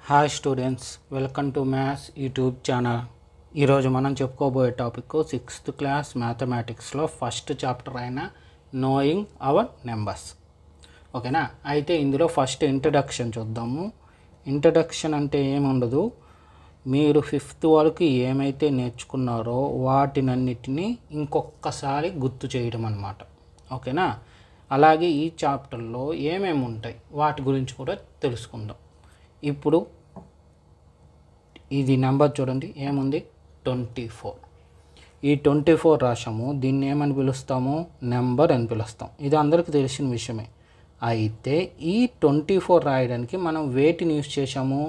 Hi students, welcome to maths YouTube channel. ఈరోజు మనం చెప్పుకోబోయే టాపిక్ 6th క్లాస్ మ్యాథమెటిక్స్లో ఫస్ట్ చాప్టర్ అయిన నోయింగ్ అవర్ నెంబర్స్. ఓకేనా? అయితే ఇందులో ఫస్ట్ ఇంట్రడక్షన్ చూద్దాము. ఇంట్రడక్షన్ అంటే ఏముండదు, మీరు 5th వరకు ఏమైతే నేర్చుకున్నారో వాటినన్నిటినీ ఇంకొకసారి గుర్తు చేయడం అన్నమాట. ఓకేనా? అలాగే ఈ చాప్టర్లో ఏమేమి ఉంటాయి వాటి గురించి కూడా తెలుసుకుందాం. ఇప్పుడు ఇది నెంబర్ చూడండి, ఏముంది 24. ఈ 24 రాశాము, దీన్ని ఏమని పిలుస్తాము? నెంబర్ అని పిలుస్తాం. ఇది అందరికీ తెలిసిన విషయమే. అయితే ఈ 24 రాయడానికి మనం వేటిని యూజ్ చేసాము?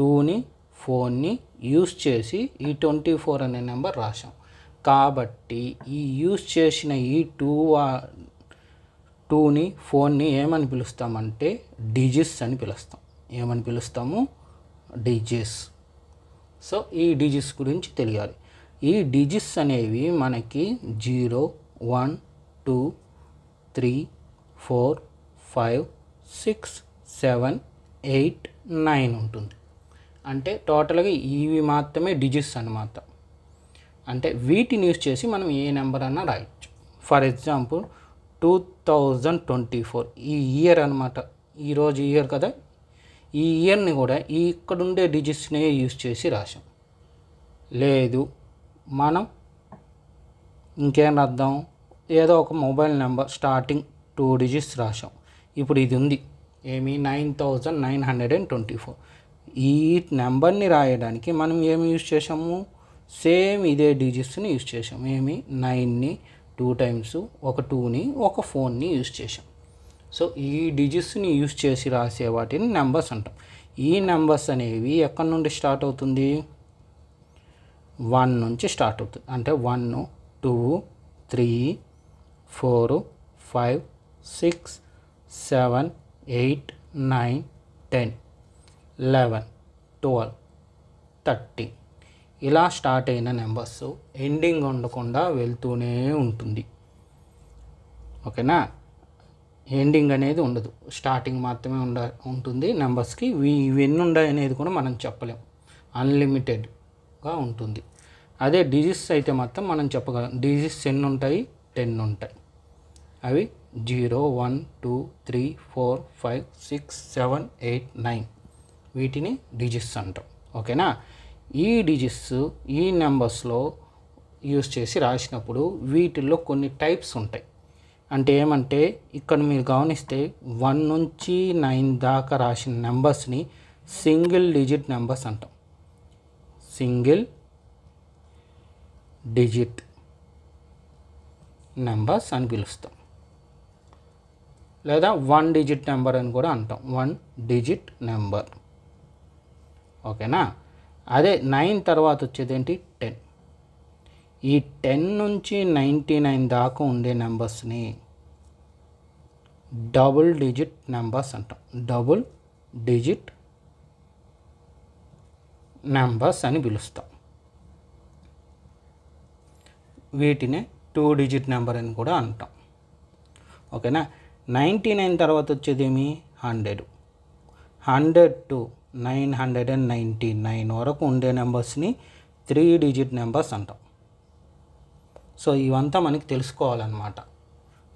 2ని 4ని యూజ్ చేసి ఈ 24 అనే నెంబర్ రాసాం. కాబట్టి ఈ యూజ్ చేసిన ఈ 2ని 4ని ఏమని పిలుస్తామంటే డిజిట్స్ అని పిలుస్తాం. ఏమని పిలుస్తాము? డిజిట్స్. సో ఈ డిజిట్స్ గురించి తెలియాలి. ఈ డిజిట్స్ అనేవి మనకి 0, 1, 2, 3, 4, 5, 6, 7, 8, 9 ఉంటుంది. అంటే టోటల్గా ఇవి మాత్రమే డిజిట్స్ అన్నమాట. అంటే వీటిని యూజ్ చేసి మనం ఏ నెంబర్ అన్నా రాయొచ్చు. ఫర్ ఎగ్జాంపుల్ 2024 ఈ ఇయర్ అనమాట. ఈరోజు ఇయర్ కదా, ఈ ఇయర్ని కూడా ఇక్కడుండే డిజిట్స్నే యూజ్ చేసి రాసాం. లేదు మనం ఇంకేం రాద్దాం, ఏదో ఒక మొబైల్ నెంబర్ స్టార్టింగ్ 2 డిజిట్స్ రాసాం. ఇప్పుడు ఇది ఉంది ఏమి 9924. ఈ నెంబర్ని రాయడానికి మనం ఏమి యూజ్ చేసాము? సేమ్ ఇదే డిజిట్స్ని యూజ్ చేసాం. ఏమి 9ని 2 టైమ్స్, ఒక 2ని ఒక 4ని యూజ్ చేసాం. సో ఈ డిజిట్స్ని యూజ్ చేసి రాసే వాటిని నెంబర్స్ అంటాం. ఈ నెంబర్స్ అనేవి ఎక్కడి నుండి స్టార్ట్ అవుతుంది? 1 నుంచి స్టార్ట్ అవుతుంది. అంటే 1, 2, 3, 4, 5, 6, 7, 8, 9, 10, 11, 12, 13 ఇలా స్టార్ట్ అయిన నెంబర్స్ ఎండింగ్ ఉండకుండా వెళ్తూనే ఉంటుంది. ఓకేనా? ఎండింగ్ అనేది ఉండదు, స్టార్టింగ్ మాత్రమే ఉంటుంది నెంబర్స్కి. ఇవి ఎన్ని ఉన్నాయి అనేది కూడా మనం చెప్పలేం, అన్లిమిటెడ్గా ఉంటుంది. అదే డిజిట్స్ అయితే మాత్రం మనం చెప్పగలం. డిజిట్స్ ఎన్ని ఉంటాయి? 10 ఉంటాయి. అవి 0, 1, 2, 3, 4, 5, 6, 7, 8, 9 వీటిని డిజిట్స్ అంటాం. ఓకేనా? ఈ డిజిట్స్ ఈ నెంబర్స్లో యూజ్ చేసి రాసినప్పుడు వీటిల్లో కొన్ని టైప్స్ ఉంటాయి. అంటే ఏమంటే ఇక్కడ మీరు గమనిస్తే 1 నుంచి 9 దాకా రాసిన నెంబర్స్ని సింగిల్ డిజిట్ నెంబర్స్ అంటాం. సింగిల్ డిజిట్ నెంబర్స్ అని పిలుస్తాం. లేదా 1 డిజిట్ నెంబర్ అని కూడా అంటాం. 1 డిజిట్ నెంబర్. ఓకేనా? అదే 9 తర్వాత వచ్చేది ఏంటి? 10. ఈ 10 నుంచి 99 దాకా ఉండే నెంబర్స్ని డబుల్ డిజిట్ నెంబర్స్ అంటాం. డబుల్ డిజిట్ నెంబర్స్ అని పిలుస్తాం. వీటినే 2 డిజిట్ నెంబర్ అని కూడా అంటాం. ఓకేనా? 99 తర్వాత వచ్చేది ఏమి? 100. 100 టు 999 వరకు ఉండే నెంబర్స్ని 3 డిజిట్ నెంబర్స్ అంటాం. సో ఇవంతా మనకి తెలుసుకోవాలన్నమాట.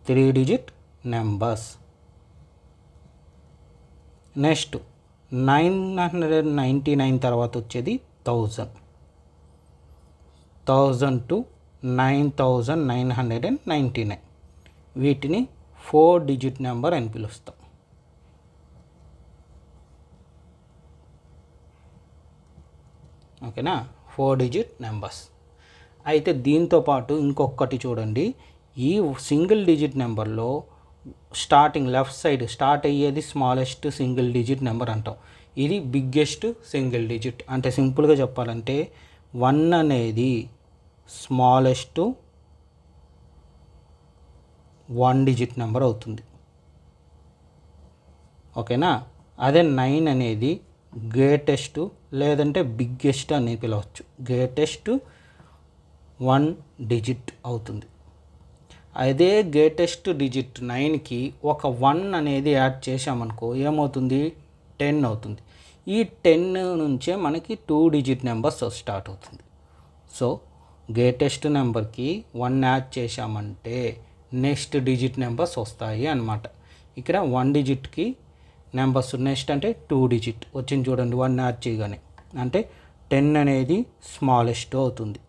3 డిజిట్ నెంబర్స్. నెక్స్ట్ 999 తర్వాత వచ్చేది 1000. 1000 టు 9999 వీటిని 4 డిజిట్ నెంబర్ అని పిలుస్తాం. ఓకేనా? 4 డిజిట్ నెంబర్స్. అయితే దీంతో పాటు ఇంకొకటి చూడండి, ఈ సింగిల్ డిజిట్ నెంబర్లో స్టార్టింగ్ లెఫ్ట్ సైడ్ స్టార్ట్ అయ్యేది స్మాలెస్ట్ సింగిల్ డిజిట్ నెంబర్ అంటాం. ఇది బిగ్గెస్ట్ సింగిల్ డిజిట్. అంటే సింపుల్గా చెప్పాలంటే 1 అనేది స్మాలెస్ట్ 1 డిజిట్ నెంబర్ అవుతుంది. ఓకేనా? అదే 9 అనేది గ్రేటెస్ట్ లేదంటే బిగ్గెస్ట్ అని పిలవచ్చు. గ్రేటెస్ట్ 1 డిజిట్ అవుతుంది. అదే గ్రేటెస్ట్ డిజిట్ 9కి ఒక 1 అనేది యాడ్ చేసామనుకో ఏమవుతుంది? 10 అవుతుంది. ఈ 10 నుంచే మనకి 2 డిజిట్ నెంబర్స్ స్టార్ట్ అవుతుంది. సో గ్రేటెస్ట్ నెంబర్కి 1 యాడ్ చేశామంటే నెక్స్ట్ డిజిట్ నెంబర్స్ వస్తాయి అన్నమాట. ఇక్కడ 1 డిజిట్కి నెంబర్స్ నెక్స్ట్ అంటే 2 డిజిట్ వచ్చింది చూడండి. 1 యాడ్ చేయగానే అంటే 10 అనేది స్మాలెస్ట్ అవుతుంది.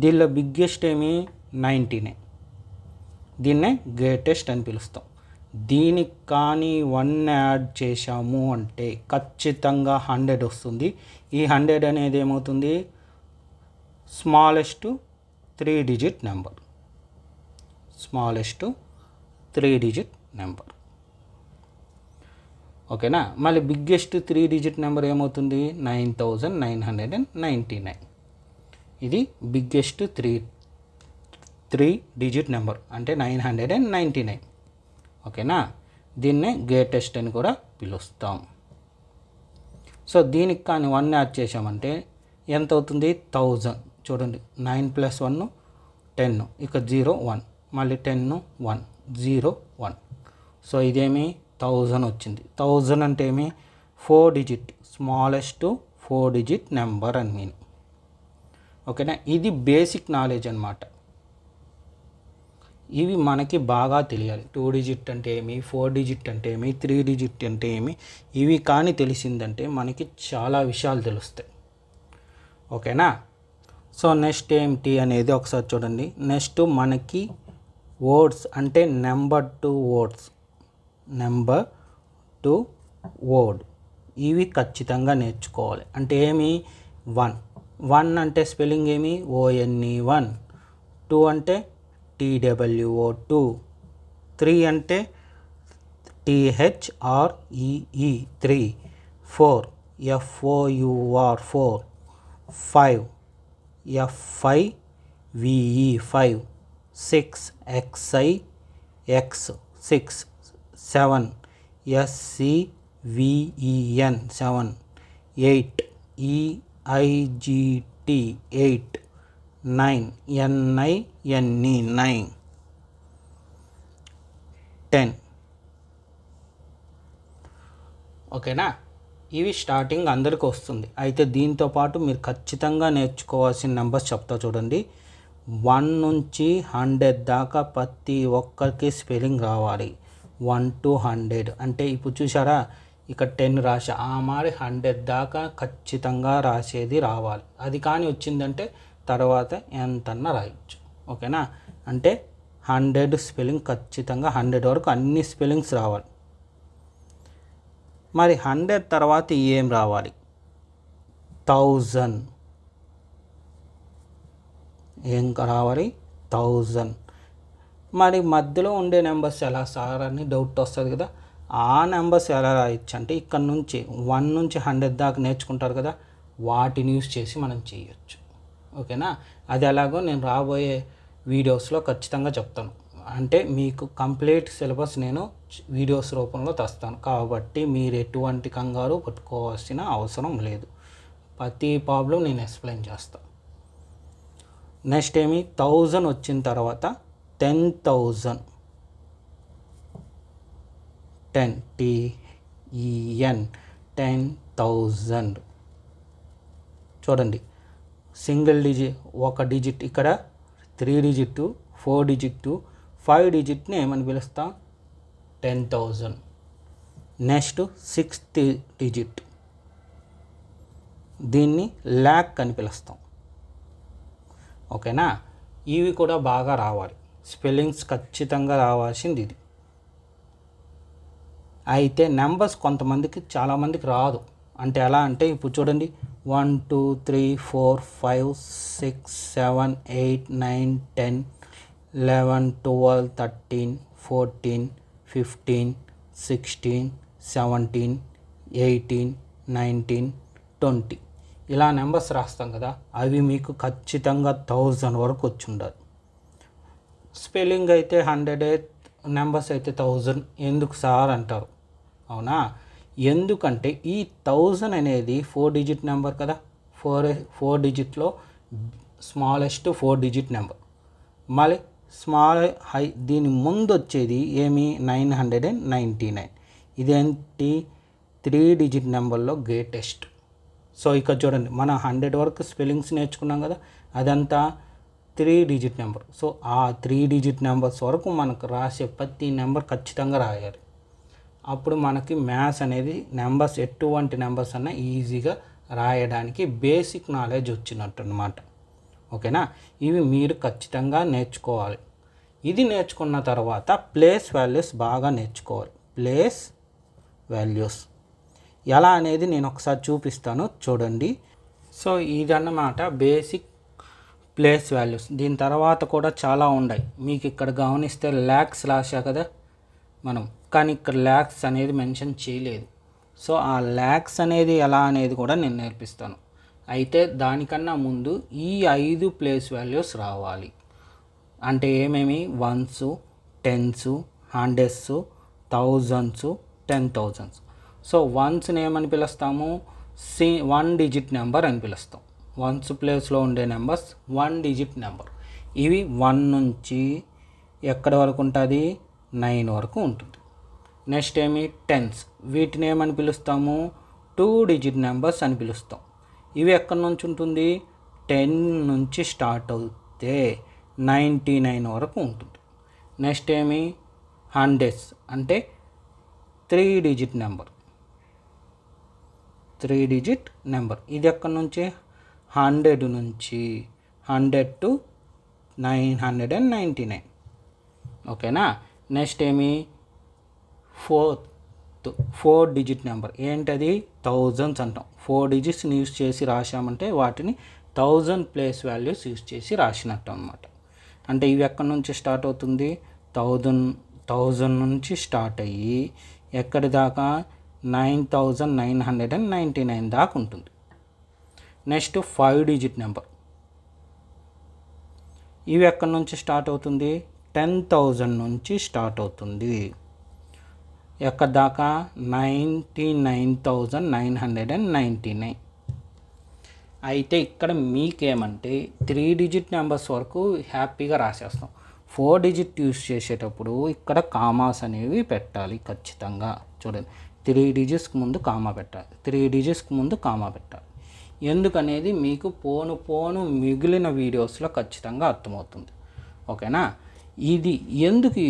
దీనిలో బిగ్గెస్ట్ ఏమి 99, దీన్నే గ్రేటెస్ట్ అని పిలుస్తాం. దీనికి కానీ 1 యాడ్ చేశాము అంటే ఖచ్చితంగా 100 వస్తుంది. ఈ 100 అనేది ఏమవుతుంది, smallest 3 digit number, smallest 3 digit number. ఓకేనా. మళ్ళీ బిగ్గెస్ట్ 3 డిజిట్ నెంబర్ ఏమవుతుంది 9999. ఇది బిగ్గెస్ట్ 3 డిజిట్ నెంబర్ అంటే 999. ఓకేనా. దీన్నే గ్రేటెస్ట్ అని కూడా పిలుస్తాం. సో దీనికి కానీ 1 యాడ్ చేసామంటే ఎంత అవుతుంది 1000. చూడండి 9 + 1 10, ఇక 0 1, మళ్ళీ 10 1 0 1. సో ఇదేమి 1000 వచ్చింది. 1000 అంటే ఏమి 4 డిజిట్, స్మాలెస్ట్ 4 డిజిట్ నెంబర్ అని మీన్. ఓకేనా. ఇది బేసిక్ నాలెడ్జ్ అన్నమాట. ఇవి మనకి బాగా తెలియాలి. 2 డిజిట్ అంటే ఏమి, 4 డిజిట్ అంటే ఏమి, 3 డిజిట్ అంటే ఏమి, ఇవి కానీ తెలిసిందంటే మనకి చాలా విషయాలు తెలుస్తాయి. ఓకేనా. సో నెక్స్ట్ ఏంటి అనేది ఒకసారి చూడండి. నెక్స్ట్ మనకి వర్డ్స్ అంటే number to words, number to word ఇవి ఖచ్చితంగా నేర్చుకోవాలి. అంటే ఏమి 1 అంటే స్పెల్లింగ్ ఏమి ONE 1, 2 అంటే TWO 2, 3 అంటే THREE 3, 4 FOUR 4, 5 FIVE 5, 6 XIX 6, 7 SCVEN 7, 8 EIGT 8, 9 NINE 9, 10. ఓకేనా. ఇవి స్టార్టింగ్ అందరికీ వస్తుంది. అయితే దీంతో పాటు మీరు ఖచ్చితంగా నేర్చుకోవాల్సిన నెంబర్స్ చెప్తా చూడండి. 1 నుంచి 100 దాకా ప్రతి ఒక్కరికి స్పెల్లింగ్ రావాలి. 1 to 100 అంటే ఇప్పుడు చూసారా ఇక్కడ 10 రాసా, ఆ మరి 100 దాకా ఖచ్చితంగా రాసేది రావాలి. అది కానీ వచ్చిందంటే తర్వాత ఎంతన్నా రాయొచ్చు. ఓకేనా. అంటే 100 స్పెల్లింగ్ ఖచ్చితంగా 100 వరకు అన్ని స్పెల్లింగ్స్ రావాలి. మరి 100 తర్వాత ఏం రావాలి 1000, ఏం రావాలి 1000. మరి మధ్యలో ఉండే నెంబర్స్ ఎలా సార్ అని డౌట్ వస్తుంది కదా. ఆ నెంబర్స్ ఎలా రాయొచ్చు అంటే ఇక్కడ నుంచి 1 నుంచి 100 దాకా నేర్చుకుంటారు కదా, వాటిని యూస్ చేసి మనం చేయొచ్చు. ఓకేనా. అది ఎలాగో నేను రాబోయే వీడియోస్లో ఖచ్చితంగా చెప్తాను. అంటే మీకు కంప్లీట్ సిలబస్ నేను వీడియోస్ రూపంలో తెస్తాను కాబట్టి మీరు ఎటువంటి కంగారు పట్టుకోవాల్సిన అవసరం లేదు. ప్రతి ప్రాబ్లం నేను ఎక్స్ప్లెయిన్ చేస్తాను. నెక్స్ట్ ఏమి 1000 వచ్చిన తర్వాత 10,000, 10 TEN 10,000. చూడండి సింగిల్ డిజిట్, ఒక డిజిట్ ఇక్కడ 3 డిజిట్, 4 డిజిట్, 5 డిజిట్ని ఏమని పిలుస్తాం 10,000. నెక్స్ట్ 6th డిజిట్, దీన్ని ల్యాక్ అని పిలుస్తాం. ఓకేనా. ఇవి కూడా బాగా రావాలి, స్పెల్లింగ్స్ ఖచ్చితంగా రావాల్సింది ఇది. అయితే నెంబర్స్ కొంతమందికి చాలామందికి రాదు. అంటే ఎలా అంటే ఇప్పుడు చూడండి 1 2 3 4 5 6 7 8 9 10 11 12 13 14 15 16 17 18 19 20 ఇలా నెంబర్స్ రాస్తాం కదా, అవి మీకు ఖచ్చితంగా 1000 వరకు వచ్చి ఉండాలి. స్పెల్లింగ్ అయితే 100, నెంబర్స్ అయితే 1000 ఎందుకు సార్ అంటారు. అవునా. ఎందుకంటే ఈ 1000 అనేది 4 డిజిట్ నెంబర్ కదా, 4 డిజిట్లో స్మాలెస్ట్ 4 డిజిట్ నెంబర్. మళ్ళీ దీని ముందు వచ్చేది ఏమి 999. ఇదేంటి 3 డిజిట్ నెంబర్లో గ్రేటెస్ట్. సో ఇక్కడ చూడండి, మనం 100 వరకు స్పెల్లింగ్స్ నేర్చుకున్నాం కదా, అదంతా 3 డిజిట్ నెంబర్. సో ఆ 3 డిజిట్ నెంబర్స్ వరకు మనకు రాసే ప్రతి నెంబర్ ఖచ్చితంగా రాయాలి. అప్పుడు మనకి మ్యాథ్స్ అనేది నెంబర్స్ ఎటువంటి నెంబర్స్ అన్నా ఈజీగా రాయడానికి బేసిక్ నాలెడ్జ్ వచ్చినట్టు అన్నమాట. ఓకేనా, ఇవి మీరు ఖచ్చితంగా నేర్చుకోవాలి. ఇది నేర్చుకున్న తర్వాత ప్లేస్ వాల్యూస్ బాగా నేర్చుకోవాలి. ప్లేస్ వాల్యూస్ ఎలా అనేది నేను ఒకసారి చూపిస్తాను, చూడండి. సో ఇదన్నమాట బేసిక్ ప్లేస్ వాల్యూస్. దీని తర్వాత కూడా చాలా ఉన్నాయి. మీకు ఇక్కడ గమనిస్తే ల్యాక్స్ రాశా కదా మనం, కానీ ఇక్కడ ల్యాక్స్ అనేది మెన్షన్ చేయలేదు. సో ఆ ల్యాక్స్ అనేది ఎలా అనేది కూడా నేను నేర్పిస్తాను. అయితే దానికన్నా ముందు ఈ 5 ప్లేస్ వాల్యూస్ రావాలి. అంటే ఏమేమి? 1s, 10s, 100s, 1000s, 10,000s. So వన్స్ని ఏమని పిలుస్తాము? 1 డిజిట్ నెంబర్ అని పిలుస్తాం. వన్స్ ప్లేస్లో ఉండే నెంబర్స్ 1 డిజిట్ నెంబర్. ఇవి 1 నుంచి ఎక్కడి వరకు ఉంటుంది? 9 వరకు ఉంటుంది. నెక్స్ట్ ఏమి? టెన్స్. వీటిని ఏమని పిలుస్తాము? 2 డిజిట్ నెంబర్స్ అని పిలుస్తాం. ఇవి ఎక్కడి నుంచి ఉంటుంది? 10 నుంచి స్టార్ట్ అవుతే 99 వరకు ఉంటుంది. నెక్స్ట్ ఏమి? హండ్రెడ్స్, అంటే 3 డిజిట్ నెంబర్. 3 digit number. ఇది ఎక్కడి నుంచి? 100 నుంచి 100 to 999. ఓకేనా. నెక్స్ట్ ఏమి? 4 డిజిట్ నెంబర్. ఏంటది? థౌజండ్స్ అంటాం. 4 డిజిట్స్ని యూజ్ చేసి రాసామంటే వాటిని 1000 ప్లేస్ వాల్యూస్ యూజ్ చేసి రాసినట్టు అనమాట. అంటే ఇవి ఎక్కడి నుంచి స్టార్ట్ అవుతుంది? 1000 నుంచి స్టార్ట్ అయ్యి ఎక్కడి దాకా? 9999 దాకా ఉంటుంది. Next 5 digit number. ఇవి ఎక్కడి నుంచి స్టార్ట్ అవుతుంది? 10,000 నుంచి స్టార్ట్ అవుతుంది. ఎక్కడి దాకా? 99,999. అయితే ఇక్కడ మీకేమంటే 3 డిజిట్ నెంబర్స్ వరకు హ్యాపీగా రాసేస్తాం. 4 డిజిట్ యూస్ చేసేటప్పుడు ఇక్కడ కామాస్ అనేవి పెట్టాలి ఖచ్చితంగా. చూడండి, 3 డిజిట్స్కి ముందు కామా పెట్టాలి, 3 డిజిట్స్కి ముందు కామా పెట్టాలి. ఎందుకనేది మీకు పోను మిగిలిన వీడియోస్లో ఖచ్చితంగా అర్థమవుతుంది. ఓకేనా. ఇది ఎందుకు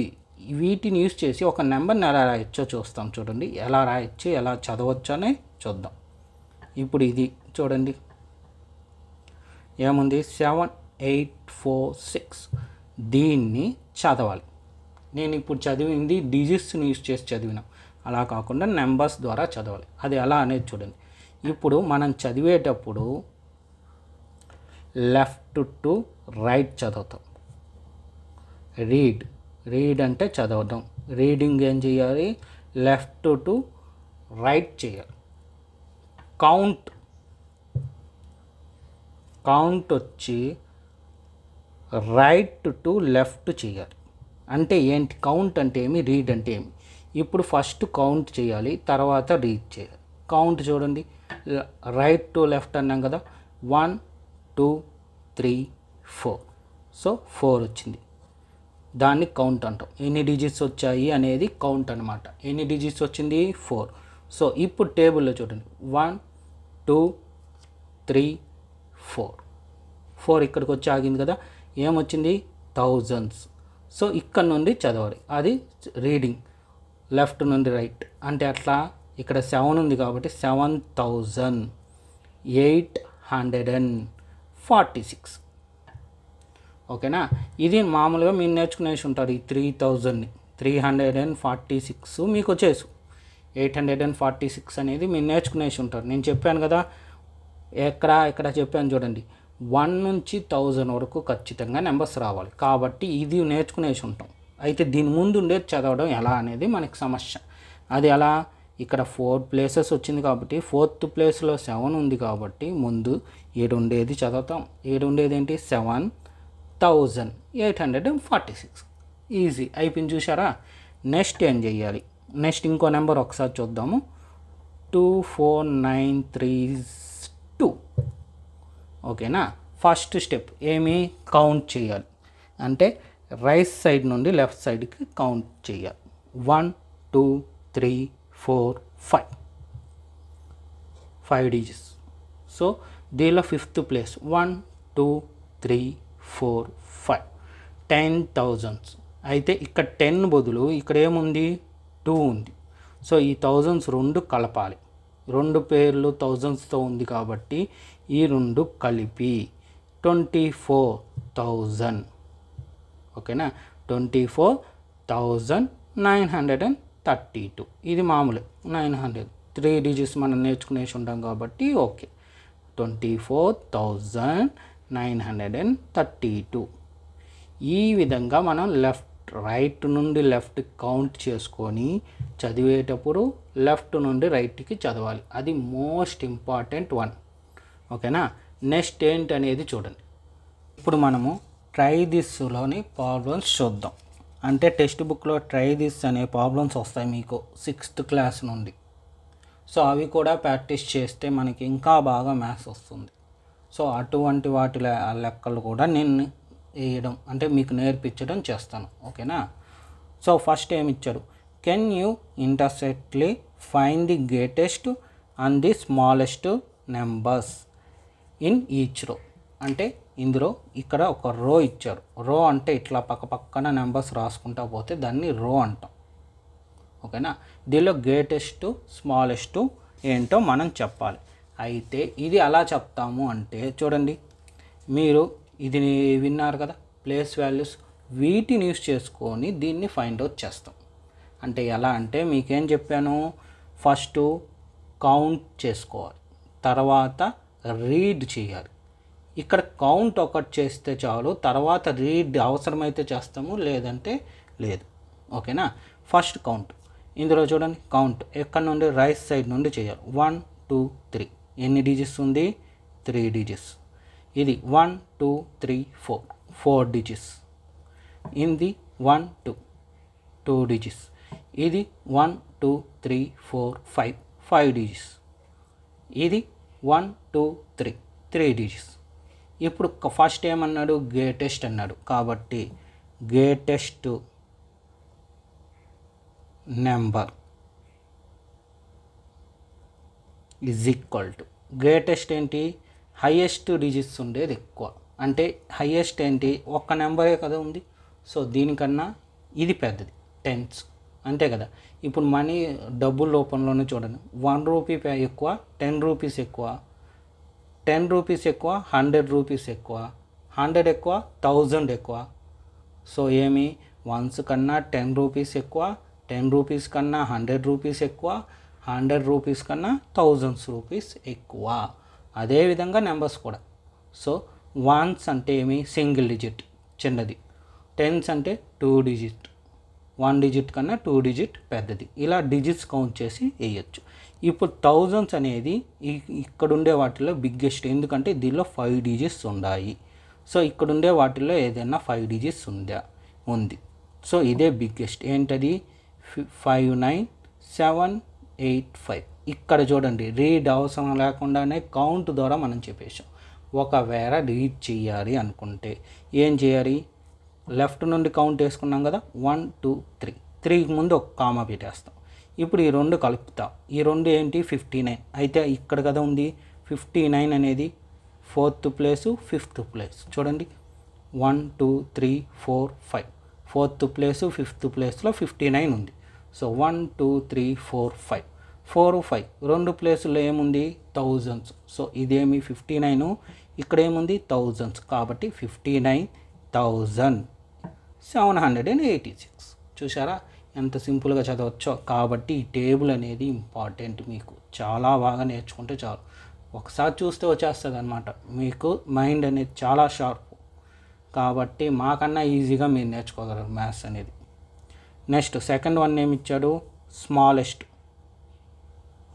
వీటిని యూస్ చేసి ఒక నెంబర్ని ఎలా రాయొచ్చో చూస్తాం. చూడండి, ఎలా రాయొచ్చు, ఎలా చదవచ్చు అని చూద్దాం. ఇప్పుడు ఇది చూడండి, ఏముంది? 7846. దీన్ని చదవాలి. నేను ఇప్పుడు చదివింది డిజిట్స్ని యూస్ చేసి చదివిన, అలా కాకుండా నెంబర్స్ ద్వారా చదవాలి. అది ఎలా అనేది చూడండి. ఇప్పుడు మనం చదివేటప్పుడు లెఫ్ట్ టు రైట్ చదువుతాం. రీడ్ అంటే చదవడం. రీడింగ్ ఏం చేయాలి? లెఫ్ట్ టు రైట్ చేయాలి. కౌంట్ వచ్చి రైట్ టు లెఫ్ట్ చేయాలి. అంటే ఏంటి? కౌంట్ అంటే ఏమి, రీడ్ అంటే ఏమి? ఇప్పుడు ఫస్ట్ కౌంట్ చేయాలి, తర్వాత రీడ్ చేయాలి. కౌంట్ చూడండి, రైట్ టు లెఫ్ట్ అన్నాం కదా, 1 2 3 4. సో 4 వచ్చింది, దాన్ని కౌంట్ అంటాం. ఎన్ని డిజిట్స్ వచ్చాయి అనేది కౌంట్ అనమాట. ఎన్ని డిజిట్స్ వచ్చింది? 4. సో ఇప్పుడు టేబుల్లో చూడండి, 1 2 3 4 ఇక్కడికి వచ్చి ఆగింది కదా, ఏమొచ్చింది? థౌజండ్స్. సో ఇక్కడ నుండి చదవాలి, అది రీడింగ్. లెఫ్ట్ నుండి రైట్ అంటే అట్లా. ఇక్కడ 7 ఉంది కాబట్టి 7846. ఓకేనా. ఇది మామూలుగా మీరు నేర్చుకునేసి ఉంటారు. ఈ 3000ని 346 మీకు వచ్చేసు. 846 అనేది మీరు నేర్చుకునేసి ఉంటారు. నేను చెప్పాను కదా, ఇక్కడ చెప్పాను చూడండి, 1 నుంచి 1000 వరకు ఖచ్చితంగా నెంబర్స్ రావాలి. కాబట్టి ఇది నేర్చుకునేసి ఉంటాం. అయితే దీని ముందు ఉండేది చదవడం ఎలా అనేది మనకి సమస్య. అది ఎలా? ఇక్కడ 4 ప్లేసెస్ వచ్చింది కాబట్టి 4th ప్లేస్లో 7 ఉంది కాబట్టి ముందు 7 ఉండేది చదువుతాం. 7 ఉండేది ఏంటి? 7846. ఈజీ అయిపోయింది. చూసారా. నెక్స్ట్ ఏం చేయాలి? నెక్స్ట్ ఇంకో నెంబర్ ఒకసారి చూద్దాము. 24932. ఓకేనా. ఫస్ట్ స్టెప్ ఏమి? కౌంట్ చేయాలి. అంటే రైట్ సైడ్ నుండి లెఫ్ట్ సైడ్కి కౌంట్ చేయాలి. 1 2 3 4 5. 5 డిజిట్స్. సో దీనిలో ఫిఫ్త్ ప్లేస్ 1 2 3 4 5 10,000. అయితే ఇక్కడ 10 బదులు ఇక్కడ ఏముంది 2 ఉంది. సో ఈ థౌజండ్స్ రెండు కలపాలి. రెండు పేర్లు థౌజండ్స్తో ఉంది కాబట్టి ఈ రెండు కలిపి 24,000. ఓకేనా, 24,932. ఇది మామూలు 900 3 డిజిట్స్ మనం నేర్చుకునేసి ఉంటాం కాబట్టి ఓకే. 24,932. ఈ విధంగా మనం రైట్ నుండి లెఫ్ట్ కౌంట్ చేసుకొని చదివేటప్పుడు లెఫ్ట్ నుండి రైట్కి చదవాలి. అది మోస్ట్ ఇంపార్టెంట్ వన్. ఓకేనా, నెక్స్ట్ ఏంటి అనేది చూడండి. ఇప్పుడు మనము ట్రై దిస్లోని ప్రాబ్లమ్స్ చూద్దాం. అంటే టెక్స్ట్ బుక్లో ట్రై దిస్ అనే ప్రాబ్లమ్స్ వస్తాయి మీకు 6th క్లాస్ నుండి. సో అవి కూడా ప్రాక్టీస్ చేస్తే మనకి ఇంకా బాగా మ్యాథ్స్ వస్తుంది. సో అటువంటి వాటి లెక్కలు కూడా నేను వేయడం అంటే మీకు నేర్పించడం చేస్తాను. ఓకేనా, సో ఫస్ట్ ఏమి ఇచ్చారు, can you intersectly find the greatest and the smallest numbers in each row. అంటే ఇందులో ఇక్కడ ఒక రో ఇచ్చారు. రో అంటే ఇట్లా పక్కన నెంబర్స్ రాసుకుంటా పోతే దాన్ని రో అంటాం. ఓకేనా, దీనిలో గ్రేటెస్ట్ స్మాలెస్ట్ ఏంటో మనం చెప్పాలి. అయితే ఇది ఎలా చెప్తాము అంటే చూడండి, మీరు ఇది విన్నారు కదా ప్లేస్ వాల్యూస్, వీటిని యూస్ చేసుకొని దీన్ని ఫైండ్ అవుట్ చేస్తాం. అంటే ఎలా అంటే మీకేం చెప్పాను, ఫస్ట్ కౌంట్ చేసుకోవాలి, తర్వాత రీడ్ చేయాలి. ఇక్కడ కౌంట్ ఒకటి చేస్తే చాలు, తర్వాత రీడ్ అవసరమైతే చేస్తాము, లేదంటే లేదు. ఓకేనా, ఫస్ట్ కౌంట్. ఇందులో చూడండి కౌంట్ ఎక్కడ నుండి రైట్ సైడ్ నుండి చేయాలి. 1 2 3. ఎన్ని డిజిట్స్ ఉంది, 3 డిజిట్స్. ఇది 1 2 3 4 డిజిట్స్. ఇది 1 2 డిజిట్స్. ఇది 1 2 3 4 5 డిజిట్స్. ఇది 1 2 3 డిజిట్స్. ఇప్పుడు ఫస్ట్ ఏమన్నాడు, గ్రేటెస్ట్ అన్నాడు. కాబట్టి greatest number is equal to, greatest ఏంటి, హైయెస్ట్ డిజిట్స్ ఉండేది ఎక్కువ. అంటే హైయెస్ట్ ఏంటి, ఒక్క నెంబరే కదా ఉంది. సో దీనికన్నా ఇది పెద్దది, టెన్స్. అంతే కదా. ఇప్పుడు మనీ డబ్బుల రూపంలోనే చూడండి, 1 రూపీ ఎక్కువ, 10 రూపీస్ ఎక్కువ, 10 రూపీస్ ఎక్కువ, 100 రూపీస్ ఎక్కువ, 100 ఎక్కువ, 1000 ఎక్కువ. సో ఏమి, వన్స్ కన్నా 10 రూపీస్ ఎక్కువ, 10 రూపీస్ కన్నా 100 రూపీస్ ఎక్కువ, 100 రూపీస్ కన్నా 1000 రూపీస్ ఎక్కువ. అదేవిధంగా నెంబర్స్ కూడా. సో వన్స్ అంటే ఏమి, సింగిల్ డిజిట్ చిన్నది, టెన్స్ అంటే 2 డిజిట్, 1 డిజిట్ కన్నా 2 డిజిట్ పెద్దది. ఇలా డిజిట్స్ కౌంట్ చేసి వేయచ్చు. ఇప్పుడు థౌజండ్స్ అనేది ఇక్కడ ఉండే వాటిలో బిగ్గెస్ట్, ఎందుకంటే దీనిలో 5 డిజిట్స్ ఉన్నాయి. సో ఇక్కడ ఉండే వాటిల్లో ఏదైనా 5 డిజిట్స్ ఉంది. సో ఇదే బిగ్గెస్ట్. ఏంటది, 59785. ఇక్కడ చూడండి, రీడ్ అవసరం లేకుండానే కౌంట్ ద్వారా మనం చెప్పేసాం. ఒకవేళ రీడ్ చేయాలి అనుకుంటే ఏం చేయాలి, లెఫ్ట్ నుండి కౌంట్ వేసుకున్నాం కదా, 1 2 3, 3కి ముందు ఒక కామా పెట్టేస్తాం. ఇప్పుడు ఈ రెండు కలుపుతాం. ఈ రెండు ఏంటి, 59. అయితే ఇక్కడ కదా ఉంది 59 అనేది 4th ప్లేసు 5th ప్లేస్. చూడండి 1 2 3 4 5, 4th ప్లేసు 5th ప్లేస్లో 59 ఉంది. సో 1 2 3 4 5, 4 5 రెండు ప్లేసుల్లో ఏముంది, థౌజండ్స్. సో ఇదేమి 59, ఇక్కడ ఏముంది థౌజండ్స్. కాబట్టి 59,786. చూసారా ఎంత సింపుల్గా చదవచ్చో. కాబట్టి ఈ టేబుల్ అనేది ఇంపార్టెంట్, మీకు చాలా బాగా నేర్చుకుంటే చాలు. ఒకసారి చూస్తే వచ్చేస్తుంది అనమాట. మీకు మైండ్ అనేది చాలా షార్ప్. కాబట్టి మాకన్నా ఈజీగా మీరు నేర్చుకోగలరు మ్యాథ్స్ అనేది. నెక్స్ట్ సెకండ్ వన్ ఏమి ఇచ్చాడు,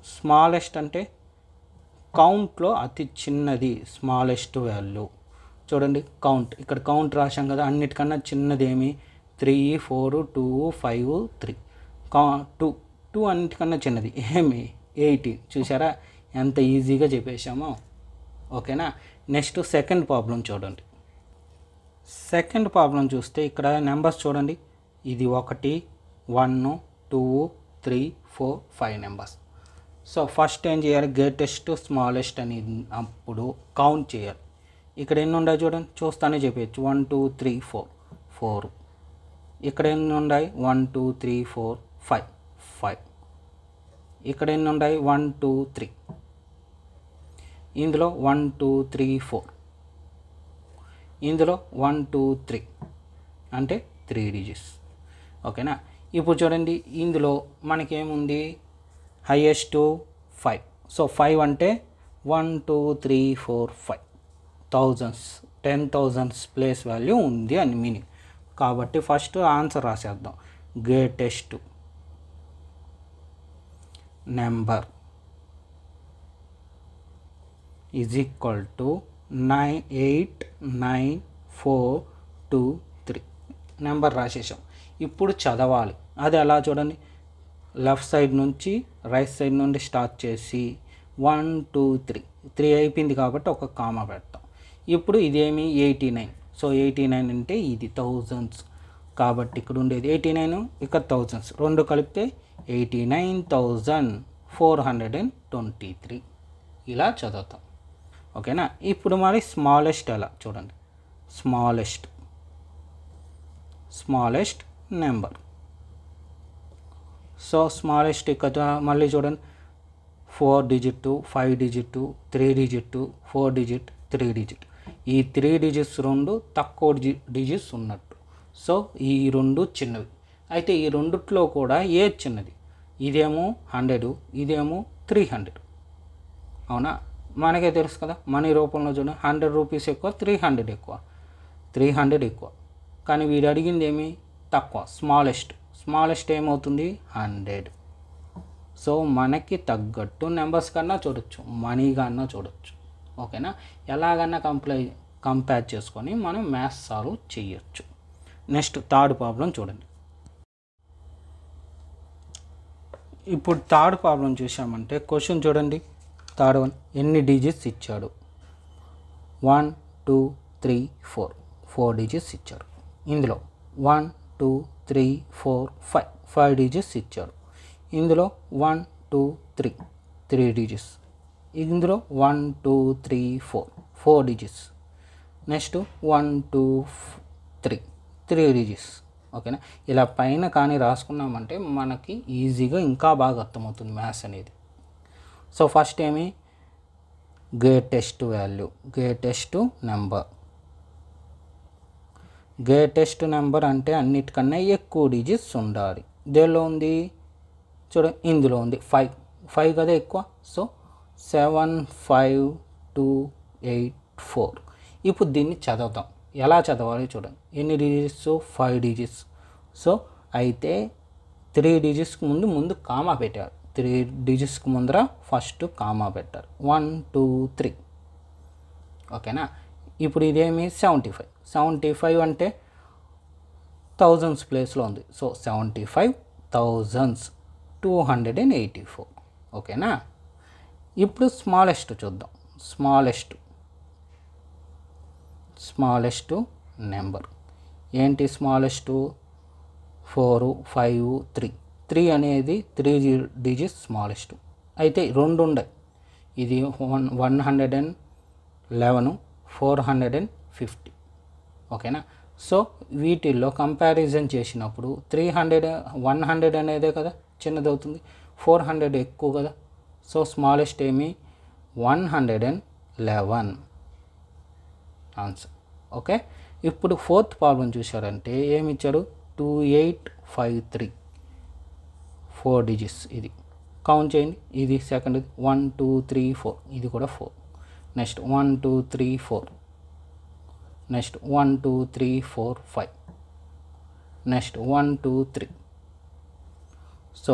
స్మాలెస్ట్ అంటే కౌంట్లో అతి చిన్నది, స్మాలెస్ట్ వాల్యూ. చూడండి కౌంట్, ఇక్కడ కౌంట్ రాశాం కదా, అన్నిటికన్నా చిన్నది ఏమి, 3 4 2 5 3. 2 అన్నిటికన్నా చిన్నది ఏమి, 18. చూసారా ఎంత ఈజీగా చెప్పేశామో. ఓకేనా, నెక్స్ట్ సెకండ్ ప్రాబ్లం చూడండి. సెకండ్ ప్రాబ్లం చూస్తే ఇక్కడ నెంబర్స్ చూడండి, ఇది 1 1 2 3 4 5 నెంబర్స్. సో ఫస్ట్ ఏం చేయాలి, గ్రేటెస్ట్ స్మాలెస్ట్ అని అప్పుడు కౌంట్ చేయాలి. ఇక్కడ ఎన్ని ఉన్నాయి చూడండి, చూస్తానే చెప్పచ్చు. 1 2 3 4 4. ఇక్కడ ఎన్ని ఉన్నాయి, 1 2 3 4 5 5. ఇక్కడ ఎన్ని ఉన్నాయి, 1 2 3. ఇందులో 1 2 3 4. ఇందులో 1 2 3 అంటే 3 డిజిట్స్. ఓకేనా. ఇప్పుడు చూడండి, ఇందులో మనకేముంది, హైయెస్ట్ 5. సో 5 అంటే 1 2 3 4 5 థౌజండ్స్, 10,000 ప్లేస్ వాల్యూ ఉంది అని మీనింగ్. కాబట్టి ఫస్ట్ ఆన్సర్ రాసేద్దాం. Greatest number is equal to 98943. Number రాసేసాం. ఇప్పుడు చదవాలి. అది ఎలా చూడండి, లెఫ్ట్ సైడ్ నుంచి రైట్ సైడ్ నుండి స్టార్ట్ చేసి 1 2 3 అయిపోయింది కాబట్టి ఒక కామా పెడతాం. ఇప్పుడు ఇదేమి 89. సో 89 అంటే ఇది థౌజండ్స్ కాబట్టి ఇక్కడ ఉండేది 89, ఇక్కడ థౌజండ్స్, రెండు కలిపితే 89,423. ఇలా చదువుతాం. ఓకేనా. ఇప్పుడు మరి స్మాలెస్ట్ ఎలా చూడండి, స్మాలెస్ట్ నెంబర్. సో స్మాలెస్ట్ ఇక్కడ మళ్ళీ చూడండి, 4 digit, 5 digit, 3 digit, 4 digit, 3 digit. ఈ 3 డిజిట్స్ రెండు తక్కువ డిజిట్స్ ఉన్నట్టు. సో ఈ రెండు చిన్నవి. అయితే ఈ రెండిట్లో కూడా ఏది చిన్నది, ఇదేమో 100, ఇదేమో 300. అవునా, మనకే తెలుసు కదా, మనీ రూపంలో చూడండి, 100 రూపీస్ ఎక్కువ, 300 ఎక్కువ, 300 ఎక్కువ. కానీ వీడు అడిగింది ఏమి తక్కువ, స్మాలెస్ట్ ఏమవుతుంది 100. సో మనకి తగ్గట్టు నెంబర్స్ కన్నా చూడొచ్చు, మనీ కన్నా చూడొచ్చు. ఓకేనా. ఎలాగన్నా కంపేర్ చేసుకొని మనం మ్యాథ్స్ సాల్వ్ చేయొచ్చు. నెక్స్ట్ థర్డ్ ప్రాబ్లం చూడండి. ఇప్పుడు థర్డ్ ప్రాబ్లం చూసామంటే క్వశ్చన్ చూడండి, థర్డ్ వన్, ఎన్ని డిజిట్స్ ఇచ్చాడు, 1 2 3 4 4 డిజిట్స్ ఇచ్చాడు. ఇందులో 1 2 3 4 5 5 డిజిట్స్ ఇచ్చాడు. ఇందులో 1 2 3 3 డిజిట్స్. ఇందులో 1 2 3 4 4 డిజిట్స్. Next 1 2 3 3 digits. ఓకేనా. ఇలా పైన కానీ రాసుకున్నామంటే మనకి ఈజీగా ఇంకా బాగా అర్థమవుతుంది మ్యాథ్స్ అనేది. సో ఫస్ట్ ఏమి, గ్రేటెస్ట్ వాల్యూ, గ్రేటెస్ట్ నెంబర్ అంటే అన్నిటికన్నా ఎక్కువ డిజిట్స్ ఉండాలి. దేనిలో ఉంది చూడండి, ఇందులో ఉంది 5 కదా ఎక్కువ. సో 75284. ఇప్పుడు దీన్ని చదువుతాం. ఎలా చదవాలి చూడండి, ఎన్ని డిజిట్స్, 5 డిజిట్స్. సో అయితే 3 డిజిట్స్కి ముందు కామా పెట్టారు. 3 డిజిట్స్కి ముందర ఫస్ట్ కామా పెట్టారు. 1 2 3. ఓకేనా. ఇప్పుడు ఇదేమి 75 అంటే థౌజండ్స్ ప్లేస్లో ఉంది. సో 75,284. ఓకేనా. ఇప్పుడు స్మాలెస్ట్ చూద్దాం. స్మాలెస్ట్ నెంబర్ ఏంటి, స్మాలెస్ట్ 4 5 3 అనేది 3 డిజిట్స్ స్మాలెస్ట్. అయితే రెండు ఉన్నాయి, ఇది 111 450. ఓకేనా. సో వీటిల్లో కంపారిజన్ చేసినప్పుడు 100 అనేదే కదా చిన్నది అవుతుంది, 400 ఎక్కువ కదా. సో స్మాలెస్ట్ ఏమి 111 ఆన్సర్. ఓకే. ఇప్పుడు ఫోర్త్ ప్రాబ్లం చూసారంటే ఏమి ఇచ్చాడు, 2853 4 డిజిట్స్. ఇది కౌంట్ చేయండి, ఇది సెకండ్, 1 2 3 4, ఇది కూడా 4. Next 1 2 3 4, next 1 2 3 4 5, next 1 2 3. So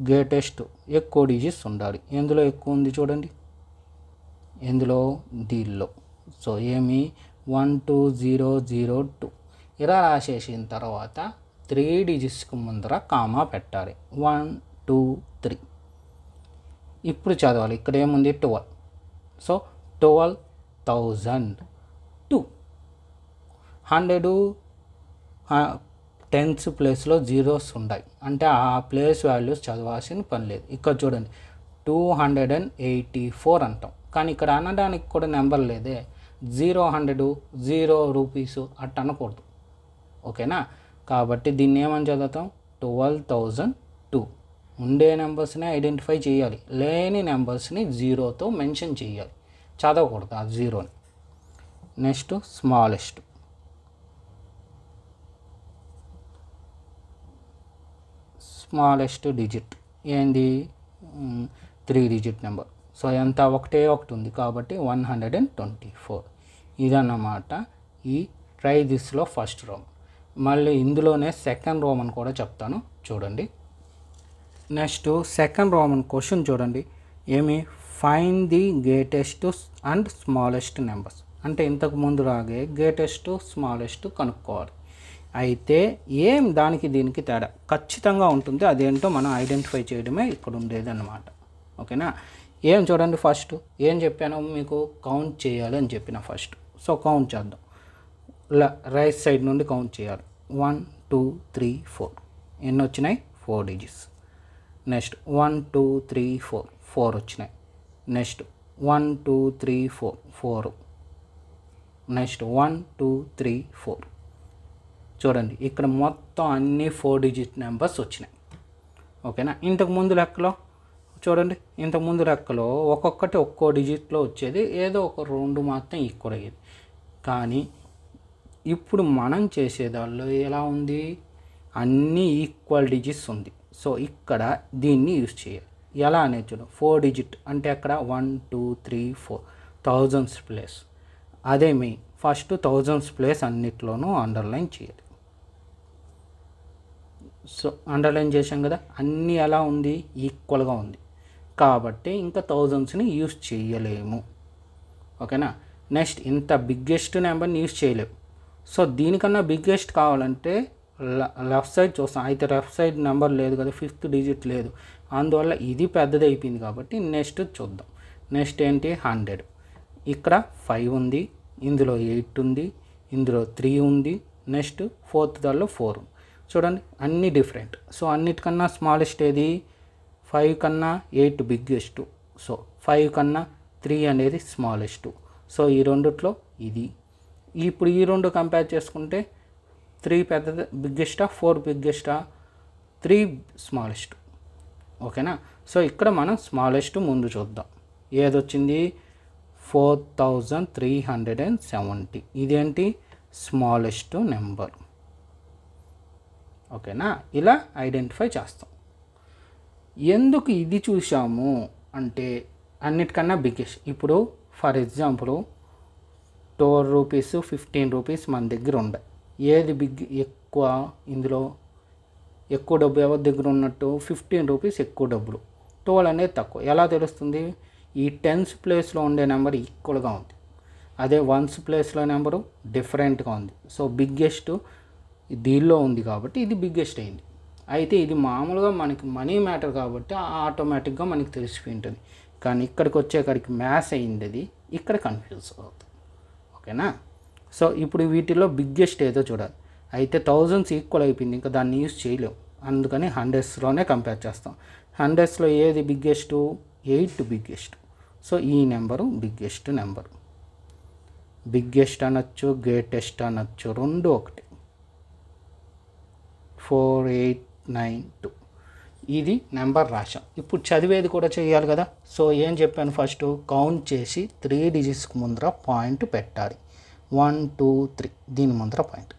greatest ఎక్కువ డిజిట్స్ ఉండాలి. ఎందులో ఎక్కువ ఉంది చూడండి, ఎందులో దీనిలో. సో ఏమి 12002 ఇలా రాసేసిన తర్వాత 3 డిజిట్స్కి ముందర కామా పెట్టాలి. 1 2 3. ఇప్పుడు చదవాలి, ఇక్కడ ఏముంది 12. సో 12,002. 100 టెన్స్ ప్లేస్లో జీరోస్ ఉంటాయి, అంటే ఆ ప్లేస్ వాల్యూస్ చదవాల్సిన పని లేదు. ఇక్కడ చూడండి 284 అంటాం, కానీ ఇక్కడ అనడానికి కూడా నెంబర్ లేదే. 0 0 రూపీసు అట్ట అనకూడదు, ఓకేనా. కాబట్టి దీన్ని ఏమని చదువుతాం, 12,002. ఉండే నెంబర్స్ని ఐడెంటిఫై చేయాలి, లేని నెంబర్స్ని జీరోతో మెన్షన్ చేయాలి, చదవకూడదు ఆ జీరోని. నెక్స్ట్ స్మాలెస్ట్ డిజిట్ ఏంది, 3 డిజిట్ నెంబర్. సో ఎంత, ఒకటే ఒకటి ఉంది కాబట్టి 124. ఇదన్నమాట ఈ ట్రై దిస్లో ఫస్ట్ రోమన్. మళ్ళీ ఇందులోనే సెకండ్ రోమన్ కూడా చెప్తాను చూడండి. నెక్స్ట్ సెకండ్ రోమన్ క్వశ్చన్ చూడండి, ఏమి, find the greatest and smallest numbers. అంటే ఇంతకు ముందు రాగే గ్రేటెస్ట్ స్మాలెస్ట్ కనుక్కోవాలి. అయితే ఏం దానికి దీనికి తేడా ఖచ్చితంగా ఉంటుంది, అదేంటో మనం ఐడెంటిఫై చేయడమే ఇక్కడ ఉండేది అన్నమాట, ఓకేనా. ఏం చూడండి, ఫస్ట్ ఏం చెప్పాను మీకు, కౌంట్ చేయాలి అని చెప్పిన ఫస్ట్. సో కౌంట్ చేద్దాం, రైట్ సైడ్ నుండి కౌంట్ చేయాలి. 1 2 3 4 ఎన్ని వచ్చినాయి, 4 డిజిట్స్. నెక్స్ట్ 1 2 3 4 4 వచ్చినాయి. నెక్స్ట్ 1 2 3 4 4. నెక్స్ట్ 1 2 3 4. చూడండి ఇక్కడ మొత్తం అన్ని 4 డిజిట్ నెంబర్స్ వచ్చినాయి, ఓకేనా. ఇంతకుముందు లెక్కలో చూడండి, ఇంతకుముందు లెక్కలో ఒక్కొక్కటి ఒక్కో డిజిట్లో వచ్చేది, ఏదో ఒక 2 మాత్రం ఈక్వల్ అయ్యేది. కానీ ఇప్పుడు మనం చేసేదాల్లో ఎలా ఉంది, అన్నీ ఈక్వల్ డిజిట్స్ ఉంది. సో ఇక్కడ దీన్ని యూజ్ చేయాలి. ఎలా అనేది చూడండి, 4 డిజిట్ అంటే అక్కడ 1 2 3 4 థౌజండ్స్ ప్లేస్. అదే మెయిన్, ఫస్ట్ థౌజండ్స్ ప్లేస్ అన్నిట్లోనూ అండర్లైన్ చేయాలి. సో అండర్లైన్ చేసాం కదా, అన్నీ ఎలా ఉంది, ఈక్వల్గా ఉంది కాబట్టి ఇంకా థౌజండ్స్ని యూజ్ చేయలేము, ఓకేనా. నెక్స్ట్ ఇంత బిగ్గెస్ట్ నెంబర్ని యూజ్ చేయలేము. సో దీనికన్నా బిగ్గెస్ట్ కావాలంటే లెఫ్ట్ సైడ్ చూస్తాం, అయితే లెఫ్ట్ సైడ్ నెంబర్ లేదు కదా, 5th డిజిట్ లేదు, అందువల్ల ఇది పెద్దది అయిపోయింది కాబట్టి నెక్స్ట్ చూద్దాం. నెక్స్ట్ ఏంటి, 100. ఇక్కడ 5 ఉంది, ఇందులో 8 ఉంది, ఇందులో 3 ఉంది, నెక్స్ట్ 4th దానిలో 4 ఉంది. చూడండి అన్నీ డిఫరెంట్. సో అన్నిటికన్నా స్మాలెస్ట్ ఏది, 5 కన్నా 8 బిగ్గెస్ట్. సో 5 కన్నా 3 అనేది స్మాలెస్ట్. సో ఈ రెండిట్లో ఇది. ఇప్పుడు ఈ రెండు కంపేర్ చేసుకుంటే 3 పెద్దది బిగ్గెస్టా, 4 బిగ్గెస్టా, 3 స్మాలెస్ట్, ఓకేనా. సో ఇక్కడ మనం స్మాలెస్ట్ ముందు చూద్దాం, ఏదొచ్చింది 4370. ఇదేంటి, స్మాలెస్ట్ నెంబర్, ఓకేనా. ఇలా ఐడెంటిఫై చేస్తాం. ఎందుకు ఇది చూసాము అంటే అన్నిటికన్నా బిగ్గెస్ట్. ఇప్పుడు ఫర్ ఎగ్జాంపుల్ 12 రూపీస్ 15 రూపీస్ మన దగ్గర ఉండే, ఏది ఎక్కువ, ఇందులో ఎక్కువ డబ్బు ఎవరి దగ్గర ఉన్నట్టు, 15 రూపీస్ ఎక్కువ డబ్బులు, 12 అనేది తక్కువ. ఎలా తెలుస్తుంది, ఈ 10th ప్లేస్లో ఉండే నెంబర్ ఈక్వల్గా ఉంది, అదే 1st ప్లేస్లో నెంబరు డిఫరెంట్గా ఉంది. సో బిగ్గెస్ట్ దీనిలో ఉంది కాబట్టి ఇది బిగ్గెస్ట్ అయింది. అయితే ఇది మామూలుగా మనకి మనీ మ్యాటర్ కాబట్టి ఆటోమేటిక్గా మనకి తెలిసిపోయింటుంది, కానీ ఇక్కడికి వచ్చేకాడికి మ్యాథ్స్ అయింది, అది ఇక్కడ కన్ఫ్యూజ్ అవుతుంది, ఓకేనా. సో ఇప్పుడు వీటిలో బిగ్గెస్ట్ ఏదో చూడాలి. అయితే థౌజండ్స్ ఈక్వల్ అయిపోయింది, ఇంకా దాన్ని యూజ్ చేయలేము, అందుకని హండ్రెడ్స్లోనే కంపేర్ చేస్తాం. హండ్రెడ్స్లో ఏది బిగ్గెస్ట్, 8 బిగ్గెస్ట్. సో ఈ నెంబరు బిగ్గెస్ట్ నెంబరు. బిగ్గెస్ట్ అనొచ్చు, గ్రేటెస్ట్ అనొచ్చు, రెండు ఒకటి. 4892 ఇది నెంబర్ రాశాం. ఇప్పుడు చదివేది కూడా చేయాలి కదా. సో ఏం చెప్పాను, ఫస్ట్ కౌంట్ చేసి 3 డిజిట్స్కి ముందర పాయింట్ పెట్టాలి. 1 2 3 దీని ముందర పాయింట్,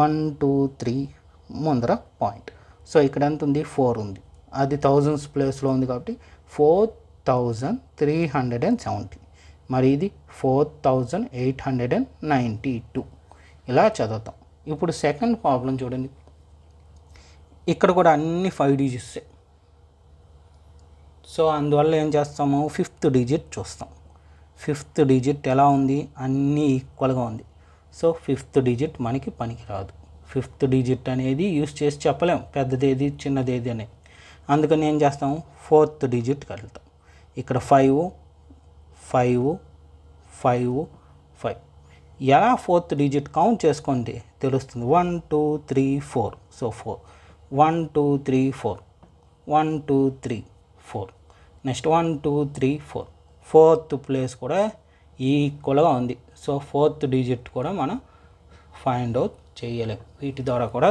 1 2 3 ముందర పాయింట్. సో ఇక్కడ ఎంత ఉంది, 4 ఉంది, అది థౌజండ్స్ ప్లేస్లో ఉంది కాబట్టి 4370. మరి ఇది 4892 ఇలా చదువుతాం. ఇప్పుడు సెకండ్ ప్రాబ్లం చూడండి, ఇక్కడ కూడా అన్ని 5 డిజిట్సే. సో అందువల్ల ఏం చేస్తాము, 5th డిజిట్ చూస్తాం. 5th డిజిట్ ఎలా ఉంది, అన్నీ ఈక్వల్గా ఉంది. సో 5th డిజిట్ మనకి పనికిరాదు. 5th డిజిట్ అనేది యూస్ చేసి చెప్పలేము పెద్దదేది చిన్నదేది అనేది. అందుకని ఏం చేస్తాము, 4th డిజిట్కి వెళ్తాం. ఇక్కడ 5 5 5 5 ఎలా ఫోర్త్ డిజిట్ కౌంట్ చేసుకోండి తెలుస్తుంది. 1 2 3 4. సో 4 1 2 3 4 1 2 3 4. నెక్స్ట్ 1 2 3 4. ఫోర్త్ ప్లేస్ కూడా ఈక్వల్గా ఉంది. సో ఫోర్త్ డిజిట్ కూడా మనం ఫైండ్ అవుట్ చేయలేం, వీటి ద్వారా కూడా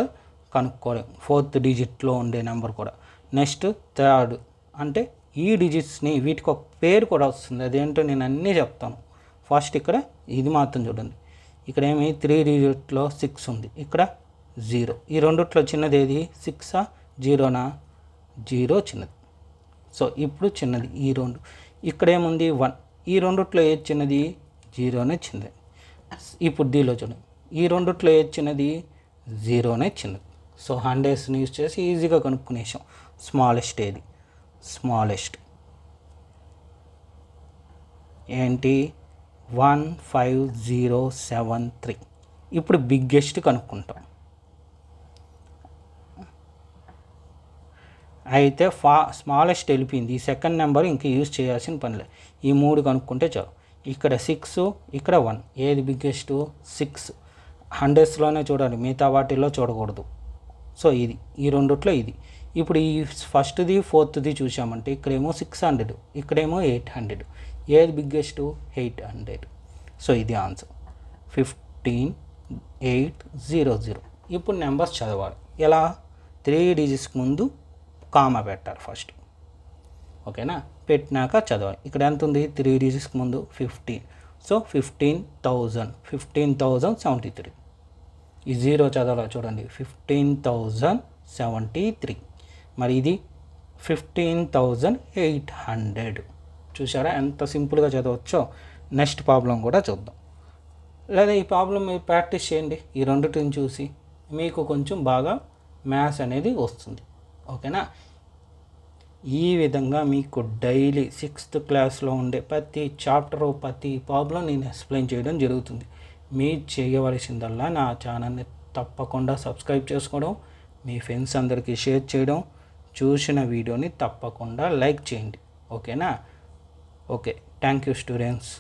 కనుక్కోలేం ఫోర్త్ డిజిట్లో ఉండే నెంబర్ కూడా. నెక్స్ట్ థర్డ్ అంటే ఈ డిజిట్స్ని వీటికి ఒక పేరు కూడా వస్తుంది, అదేంటో నేను అన్నీ చెప్తాను. ఫస్ట్ ఇక్కడ ఇది మాత్రం చూడండి, ఇక్కడ ఏమి 3 డిజిట్లో 6 ఉంది, ఇక్కడ 0. ఈ రెండిట్లో చిన్నది ఏది? 6ఆ 0నా? 0 చిన్నది. సో ఇప్పుడు చిన్నది ఈ రెండు. ఇక్కడ ఏముంది? 1. ఈ రెండిట్లో ఏది చిన్నది? 0నే చిన్నది. ఇప్పుడు దీనిలో చూడండి, ఈ రెండిట్లో ఏది చిన్నది? 0నే చిన్నది. సో హండ్రెడ్స్ని యూజ్ చేసి ఈజీగా కనుక్కునేసాం. స్మాలెస్ట్ ఏది? స్మాలెస్ట్ ఏంటి? 15073. ఇప్పుడు బిగ్గెస్ట్ కనుక్కుంటాం. అయితే స్మాలెస్ట్ వెళ్ళిపోయింది, ఈ సెకండ్ నెంబర్ ఇంకా యూజ్ చేయాల్సిన పనిలే. ఈ 3 కనుక్కుంటే చాలు. ఇక్కడ 6, ఇక్కడ 1. ఏది బిగ్గెస్ట్? 6. హండ్రెడ్స్లోనే చూడాలి, మిగతా వాటిల్లో చూడకూడదు. సో ఇది ఈ రెండిట్లో ఇది. ఇప్పుడు ఈ ఫస్ట్ది ఫోర్త్ది చూసామంటే ఇక్కడేమో 600, ఇక్కడేమో 800. ఏది బిగ్గెస్ట్? 800. సో ఇది ఆన్సర్ 15800. ఇప్పుడు నెంబర్స్ చదవాలి ఎలా? 3 డిజిట్స్కి ముందు కామా పెట్టాలి ఫస్ట్, ఓకేనా? పెట్టినాక చదవాలి. ఇక్కడ ఎంత ఉంది? 3 డిజిట్స్కి ముందు 15. సో 15,073. ఈ 0 చదవాలి చూడండి, 15,073. మరి ఇది 15,800. చూసారా ఎంత సింపుల్గా చదవచ్చో? నెక్స్ట్ ప్రాబ్లం కూడా చూద్దాం. లేదా ఈ ప్రాబ్లం మీరు ప్రాక్టీస్ చేయండి, ఈ రెండింటిని చూసి మీకు కొంచెం బాగా మ్యాథ్స్ అనేది వస్తుంది, ఓకేనా? ఈ విధంగా మీకు డైలీ 6th క్లాస్లో ఉండే ప్రతి చాప్టర్ ప్రతి ప్రాబ్లం నేను ఎక్స్ప్లెయిన్ చేయడం జరుగుతుంది. మీరు చేయవలసిందల్లా నా ఛానల్ని తప్పకుండా సబ్స్క్రైబ్ చేసుకోవడం, మీ ఫ్రెండ్స్ అందరికీ షేర్ చేయడం, చూసిన వీడియోని తప్పకుండా లైక్ చేయండి, ఓకేనా? Okay, thank you students.